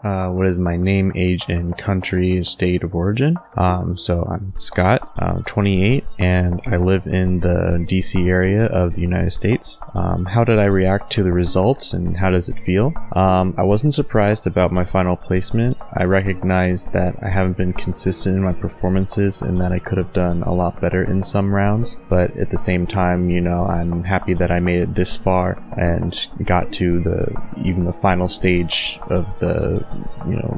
What is my name, age, and country, state of origin? So I'm Scott, I'm 28, and I live in the DC area of the United States. How did I react to the results, and how does it feel? I wasn't surprised about my final placement. I recognized that I haven't been consistent in my performances and that I could have done a lot better in some rounds, but at the same time, I'm happy that I made it this far and got to even the final stage of the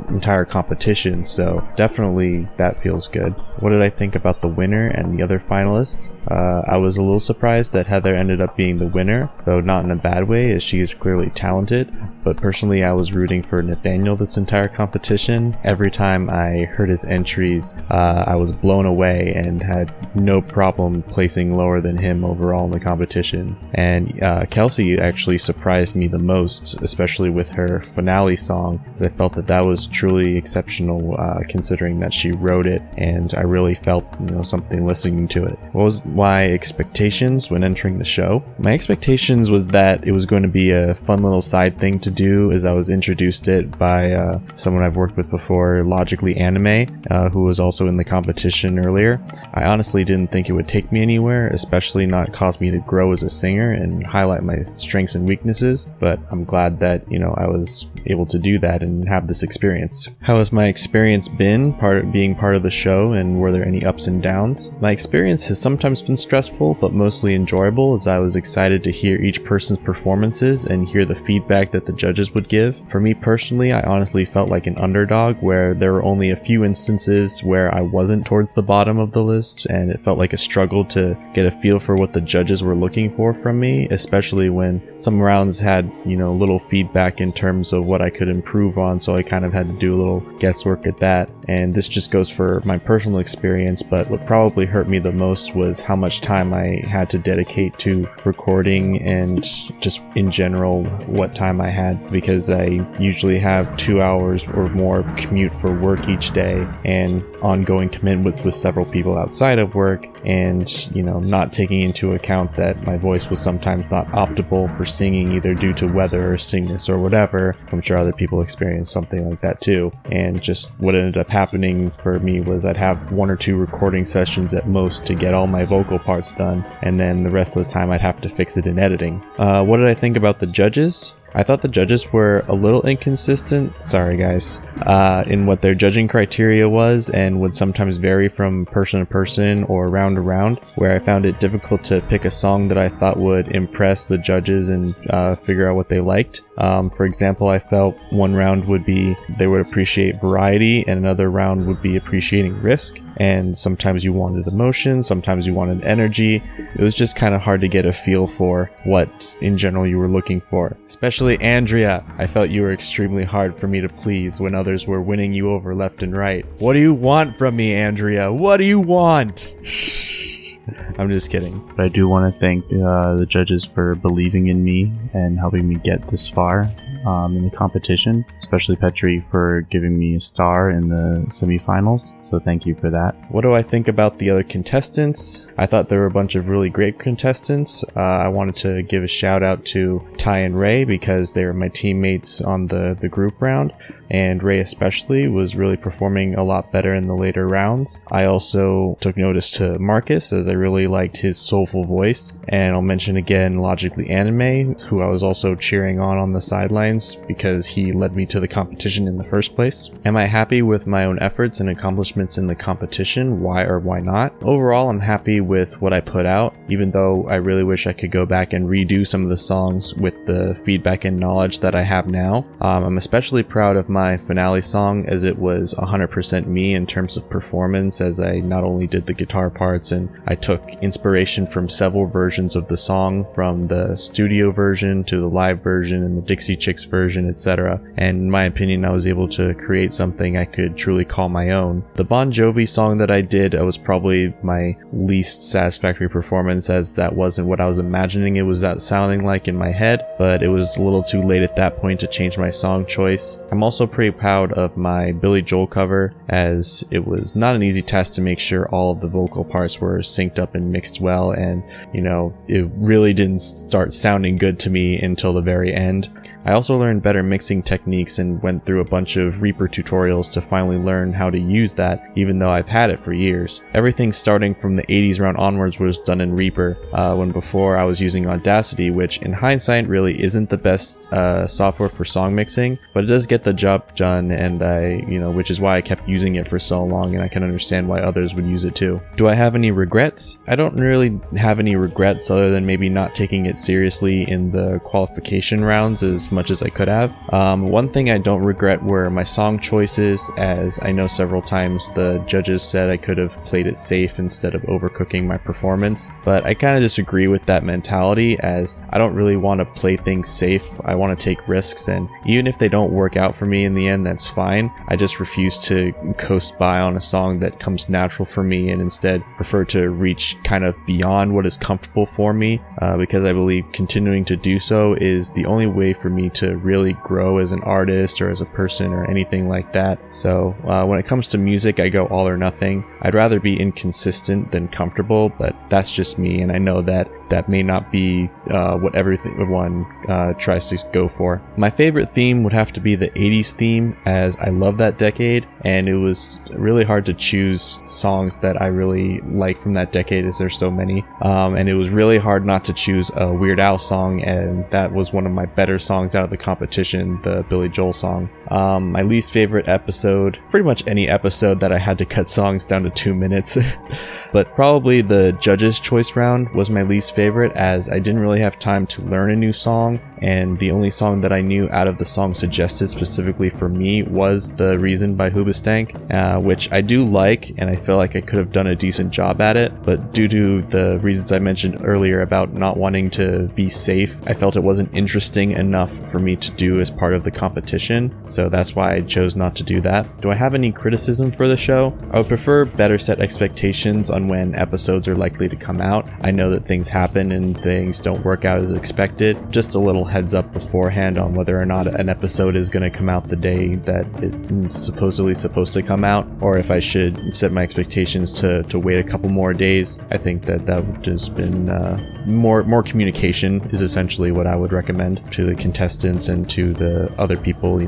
entire competition, so definitely that feels good. What did I think about the winner and the other finalists? I was a little surprised that Heather ended up being the winner, though not in a bad way, as she is clearly talented, but personally I was rooting for Nathaniel this entire competition. Every time I heard his entries, I was blown away and had no problem placing lower than him overall in the competition. And Kelsey actually surprised me the most, especially with her finale song, as I felt that was truly exceptional, considering that she wrote it, and I really felt something listening to it. What was my expectations when entering the show? My expectations was that it was going to be a fun little side thing to do, as I was introduced it by someone I've worked with before, Logically Anime, who was also in the competition earlier. I honestly didn't think it would take me anywhere, especially not cause me to grow as a singer and highlight my strengths and weaknesses, but I'm glad that I was able to do that and have this experience. How has my experience been being part of the show, and were there any ups and downs? My experience has sometimes been stressful, but mostly enjoyable, as I was excited to hear each person's performances and hear the feedback that the judges would give. For me personally, I honestly felt like an underdog, where there were only a few instances where I wasn't towards the bottom of the list, and it felt like a struggle to get a feel for what the judges were looking for from me, especially when some rounds had little feedback in terms of what I could improve on, so I kind of had to do a little guesswork at that. And this just goes for my personal experience, but what probably hurt me the most was how much time I had to dedicate to recording, and just in general what time I had, because I usually have 2 hours or more commute for work each day, and ongoing commitments with several people outside of work, and not taking into account that my voice was sometimes not optimal for singing, either due to weather or sickness or whatever. I'm sure other people experience something like that too. And just what ended up happening for me was I'd have 1 or 2 recording sessions at most to get all my vocal parts done, and then the rest of the time I'd have to fix it in editing. What did I think about the judges? I thought the judges were a little inconsistent, sorry guys, in what their judging criteria was, and would sometimes vary from person to person or round to round, where I found it difficult to pick a song that I thought would impress the judges and figure out what they liked. For example, I felt one round would be they would appreciate variety, and another round would be appreciating risk, and sometimes you wanted emotion, sometimes you wanted energy. It was just kind of hard to get a feel for what in general you were looking for. Especially Andrea, I felt you were extremely hard for me to please when others were winning you over left and right. What do you want from me, Andrea? What do you want? I'm just kidding. But I do want to thank the judges for believing in me and helping me get this far in the competition, especially Petri for giving me a star in the semifinals, so thank you for that. What do I think about the other contestants? I thought there were a bunch of really great contestants. I wanted to give a shout out to Ty and Ray, because they were my teammates on the group round, and Ray especially was really performing a lot better in the later rounds. I also took notice to Marcus, as I really liked his soulful voice, and I'll mention again Logically Anime, who I was also cheering on the sidelines because he led me to the competition in the first place. Am I happy with my own efforts and accomplishments in the competition? Why or why not? Overall, I'm happy with what I put out, even though I really wish I could go back and redo some of the songs with the feedback and knowledge that I have now. I'm especially proud of my finale song, as it was 100% me in terms of performance, as I not only did the guitar parts, and I took inspiration from several versions of the song, from the studio version to the live version and the Dixie Chicks version, etc. And in my opinion, I was able to create something I could truly call my own. The Bon Jovi song that I did was probably my least satisfactory performance, as that wasn't what I was imagining it was sounding like in my head, but it was a little too late at that point to change my song choice. I'm also pretty proud of my Billy Joel cover, as it was not an easy task to make sure all of the vocal parts were synced up and mixed well, and it really didn't start sounding good to me until the very end. I also also learned better mixing techniques and went through a bunch of Reaper tutorials to finally learn how to use that, even though I've had it for years. Everything starting from the 80s round onwards was done in Reaper, when before I was using Audacity, which in hindsight really isn't the best software for song mixing, but it does get the job done, and which is why I kept using it for so long, and I can understand why others would use it too. Do I have any regrets? I don't really have any regrets other than maybe not taking it seriously in the qualification rounds as much as I could have. One thing I don't regret were my song choices, as I know several times the judges said I could have played it safe instead of overcooking my performance, but I kind of disagree with that mentality, as I don't really want to play things safe. I want to take risks, and even if they don't work out for me in the end, that's fine. I just refuse to coast by on a song that comes natural for me, and instead prefer to reach kind of beyond what is comfortable for me, because I believe continuing to do so is the only way for me to really grow as an artist or as a person or anything like that. So when it comes to music, I go all or nothing. I'd rather be inconsistent than comfortable, but that's just me, and I know that may not be what everyone tries to go for. My favorite theme would have to be the 80s theme, as I love that decade, and it was really hard to choose songs that I really like from that decade, as there's so many, and it was really hard not to choose a Weird Al song, and that was one of my better songs out of the competition, the Billy Joel song. My least favorite episode, pretty much any episode that I had to cut songs down to 2 minutes, but probably the Judges' Choice round was my least favorite, as I didn't really have time to learn a new song, and the only song that I knew out of the songs suggested specifically for me was The Reason by Hoobastank, which I do like, and I feel like I could have done a decent job at it, but due to the reasons I mentioned earlier about not wanting to be safe, I felt it wasn't interesting enough for me to do as part of the competition, so that's why I chose not to do that. Do I have any criticism for the show? I would prefer better set expectations on when episodes are likely to come out. I know that things happen and things don't work out as expected. Just a little heads up beforehand on whether or not an episode is going to come out the day that it's supposedly supposed to come out, or if I should set my expectations to wait a couple more days. I think that would just been more communication is essentially what I would recommend to the contestants and to the other people,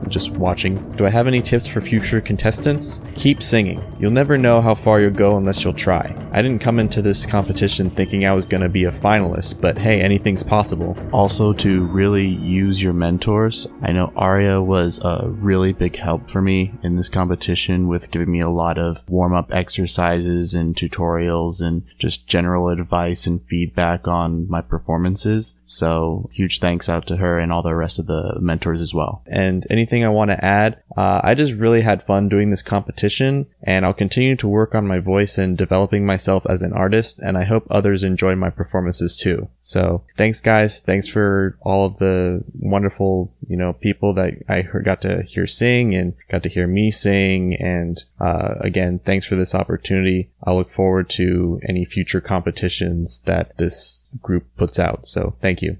just watching. Do I have any tips for future contestants? Keep singing. You'll never know how far you'll go unless you'll try. I didn't come into this competition thinking I was going to be a finalist, but hey, anything's possible. Also, to really use your mentors. I know Arya was a really big help for me in this competition with giving me a lot of warm-up exercises and tutorials and just general advice and feedback on my performances. So huge thanks out to her and all the rest of the mentors as well. And anything I want to add, I just really had fun doing this competition, and I'll continue to work on my voice and developing myself as an artist, and I hope others enjoy my performances too. So thanks guys, thanks for all of the wonderful people that I got to hear sing and got to hear me sing, and again, thanks for this opportunity. I'll look forward to any future competitions that this group puts out, so thank you.